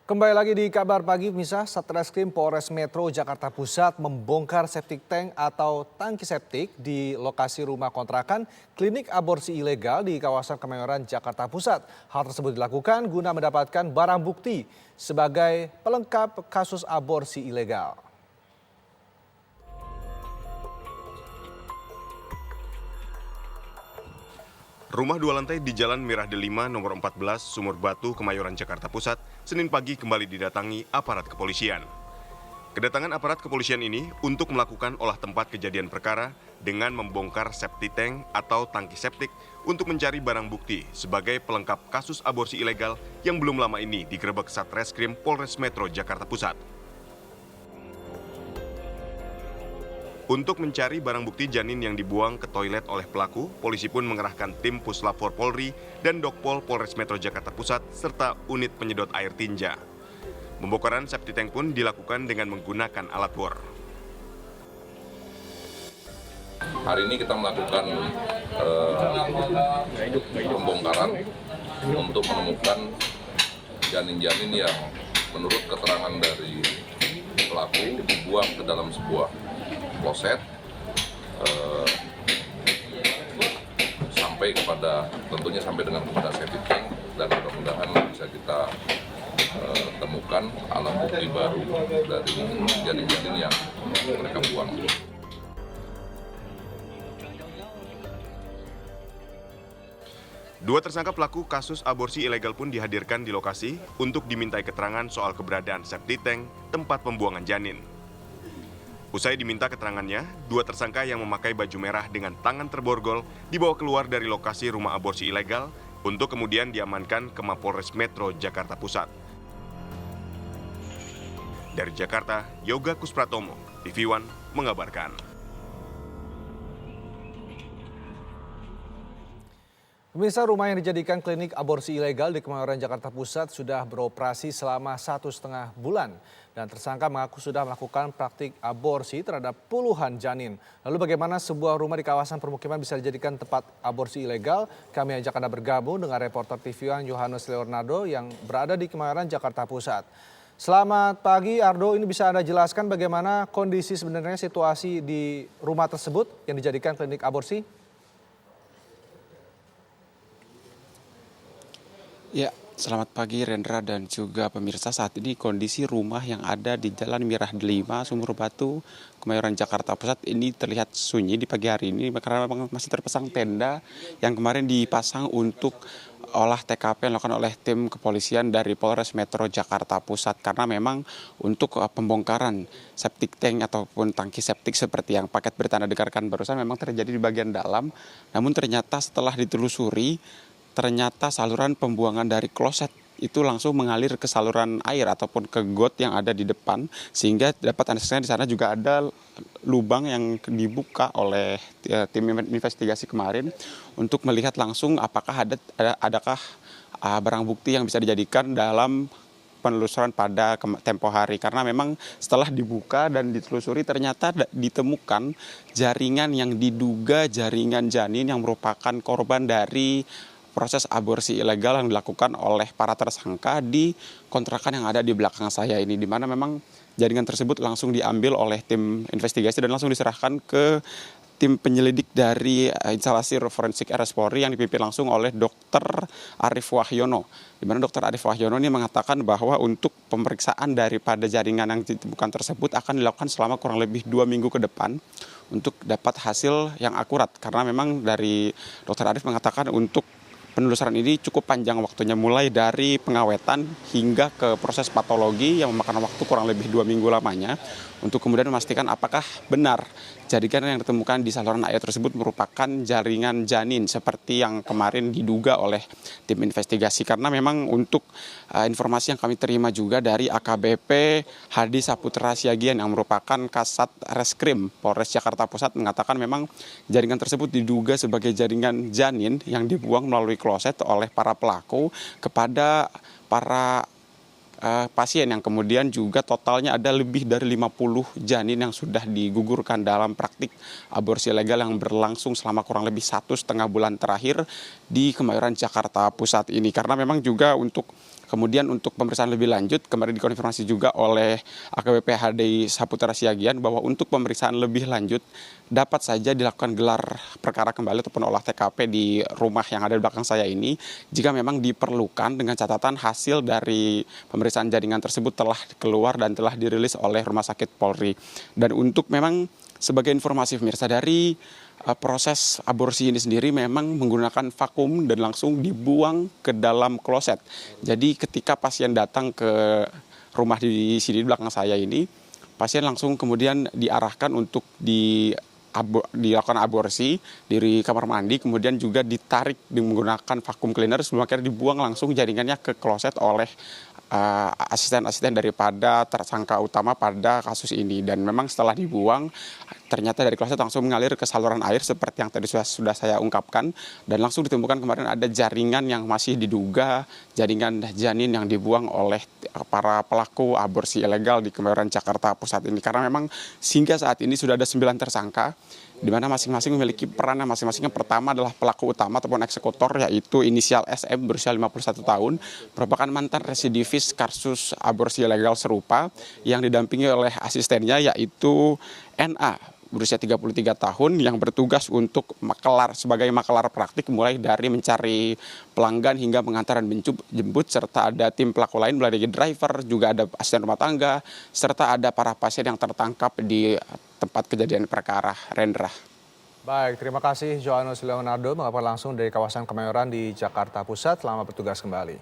Kembali lagi di kabar pagi, pemirsa. Satreskrim Polres Metro Jakarta Pusat membongkar septic tank atau tangki septik di lokasi rumah kontrakan klinik aborsi ilegal di kawasan Kemayoran, Jakarta Pusat. Hal tersebut dilakukan guna mendapatkan barang bukti sebagai pelengkap kasus aborsi ilegal. Rumah dua lantai di Jalan Mirah Delima nomor 14 Sumur Batu, Kemayoran, Jakarta Pusat, Senin pagi kembali didatangi aparat kepolisian. Kedatangan aparat kepolisian ini untuk melakukan olah tempat kejadian perkara dengan membongkar septic tank atau tangki septik untuk mencari barang bukti sebagai pelengkap kasus aborsi ilegal yang belum lama ini digerebek Satreskrim Polres Metro Jakarta Pusat. Untuk mencari barang bukti janin yang dibuang ke toilet oleh pelaku, polisi pun mengerahkan tim Puslap 4 Polri dan Dokpol Polres Metro Jakarta Pusat serta unit penyedot air tinja. Pembongkaran septic tank pun dilakukan dengan menggunakan alat bor. Hari ini kita melakukan pembongkaran untuk menemukan janin-janin yang menurut keterangan dari pelaku dibuang ke dalam sebuah kloset tentunya sampai dengan kepada septic tank, dan mudah-mudahan bisa kita temukan alat bukti baru dari janin-janin yang mereka buang. Dua tersangka pelaku kasus aborsi ilegal pun dihadirkan di lokasi untuk dimintai keterangan soal keberadaan septic tank tempat pembuangan janin. Usai diminta keterangannya, dua tersangka yang memakai baju merah dengan tangan terborgol dibawa keluar dari lokasi rumah aborsi ilegal untuk kemudian diamankan ke Mapolres Metro Jakarta Pusat. Dari Jakarta, Yoga Kuspratomo, TV One mengabarkan. Pemirsa, rumah yang dijadikan klinik aborsi ilegal di Kemayoran, Jakarta Pusat sudah beroperasi selama 1,5 bulan. Dan tersangka mengaku sudah melakukan praktik aborsi terhadap puluhan janin. Lalu bagaimana sebuah rumah di kawasan permukiman bisa dijadikan tempat aborsi ilegal? Kami ajak Anda bergabung dengan reporter TV One Yohanes Leonardo yang berada di Kemayoran, Jakarta Pusat. Selamat pagi Ardo, ini bisa Anda jelaskan bagaimana kondisi sebenarnya situasi di rumah tersebut yang dijadikan klinik aborsi? Ya, selamat pagi Rendra dan juga pemirsa. Saat ini kondisi rumah yang ada di Jalan Mirah Delima, Sumur Batu, Kemayoran, Jakarta Pusat ini terlihat sunyi di pagi hari ini karena memang masih terpasang tenda yang kemarin dipasang untuk olah TKP yang dilakukan oleh tim kepolisian dari Polres Metro Jakarta Pusat, karena memang untuk pembongkaran septic tank ataupun tangki septik seperti yang paket berita Anda dengarkan barusan memang terjadi di bagian dalam, namun ternyata setelah ditelusuri ternyata saluran pembuangan dari kloset itu langsung mengalir ke saluran air ataupun ke got yang ada di depan, sehingga dapat Anda saksikan di sana juga ada lubang yang dibuka oleh tim investigasi kemarin untuk melihat langsung apakah adakah barang bukti yang bisa dijadikan dalam penelusuran pada tempo hari, karena memang setelah dibuka dan ditelusuri ternyata ditemukan jaringan yang diduga jaringan janin yang merupakan korban dari proses aborsi ilegal yang dilakukan oleh para tersangka di kontrakan yang ada di belakang saya ini, di mana memang jaringan tersebut langsung diambil oleh tim investigasi dan langsung diserahkan ke tim penyelidik dari instalasi forensik RS Polri yang dipimpin langsung oleh Dr. Arief Wahyono. Di mana Dr. Arief Wahyono ini mengatakan bahwa untuk pemeriksaan daripada jaringan yang ditemukan tersebut akan dilakukan selama kurang lebih 2 minggu ke depan untuk dapat hasil yang akurat, karena memang dari Dr. Arief mengatakan untuk penelusuran ini cukup panjang waktunya, mulai dari pengawetan hingga ke proses patologi yang memakan waktu kurang lebih 2 minggu lamanya untuk kemudian memastikan apakah benar jaringan yang ditemukan di saluran air tersebut merupakan jaringan janin seperti yang kemarin diduga oleh tim investigasi. Karena memang untuk informasi yang kami terima juga dari AKBP Hadi Saputra Siagian yang merupakan Kasat Reskrim Polres Jakarta Pusat mengatakan memang jaringan tersebut diduga sebagai jaringan janin yang dibuang melalui kloset oleh para pelaku kepada para pasien yang kemudian juga totalnya ada lebih dari 50 janin yang sudah digugurkan dalam praktik aborsi ilegal yang berlangsung selama kurang lebih 1,5 bulan terakhir di Kemayoran, Jakarta Pusat ini. Karena memang juga untuk Kemudian untuk pemeriksaan lebih lanjut, kemarin dikonfirmasi juga oleh AKBP HDI Saputra Siagian bahwa untuk pemeriksaan lebih lanjut dapat saja dilakukan gelar perkara kembali ataupun olah TKP di rumah yang ada di belakang saya ini jika memang diperlukan, dengan catatan hasil dari pemeriksaan jaringan tersebut telah keluar dan telah dirilis oleh Rumah Sakit Polri. Dan untuk memang sebagai informasi pemirsa, dari proses aborsi ini sendiri memang menggunakan vakum dan langsung dibuang ke dalam kloset. Jadi ketika pasien datang ke rumah di sini di belakang saya ini, pasien langsung kemudian diarahkan untuk dilakukan aborsi di kamar mandi, kemudian juga ditarik menggunakan vakum cleaner sebelum akhirnya dibuang langsung jaringannya ke kloset oleh asisten-asisten daripada tersangka utama pada kasus ini. Dan memang setelah dibuang, ternyata dari kloset langsung mengalir ke saluran air seperti yang tadi sudah saya ungkapkan, dan langsung ditemukan kemarin ada jaringan yang masih diduga jaringan janin yang dibuang oleh para pelaku aborsi ilegal di Kemayoran Jakarta Pusat ini. Karena memang hingga saat ini sudah ada 9 tersangka, di mana masing-masing memiliki peran masing-masing. Yang pertama adalah pelaku utama ataupun eksekutor, yaitu inisial SM berusia 51 tahun, merupakan mantan residivis kasus aborsi ilegal serupa yang didampingi oleh asistennya, yaitu NA berusia 33 tahun yang bertugas untuk sebagai makelar praktik, mulai dari mencari pelanggan hingga mengantar dan menjemput, serta ada tim pelaku lain mulai dari driver, juga ada asisten rumah tangga, serta ada para pasien yang tertangkap di tempat kejadian perkara. Rendra. Baik, terima kasih Johannes Leonardo melaporkan langsung dari kawasan Kemayoran di Jakarta Pusat. Selamat bertugas kembali.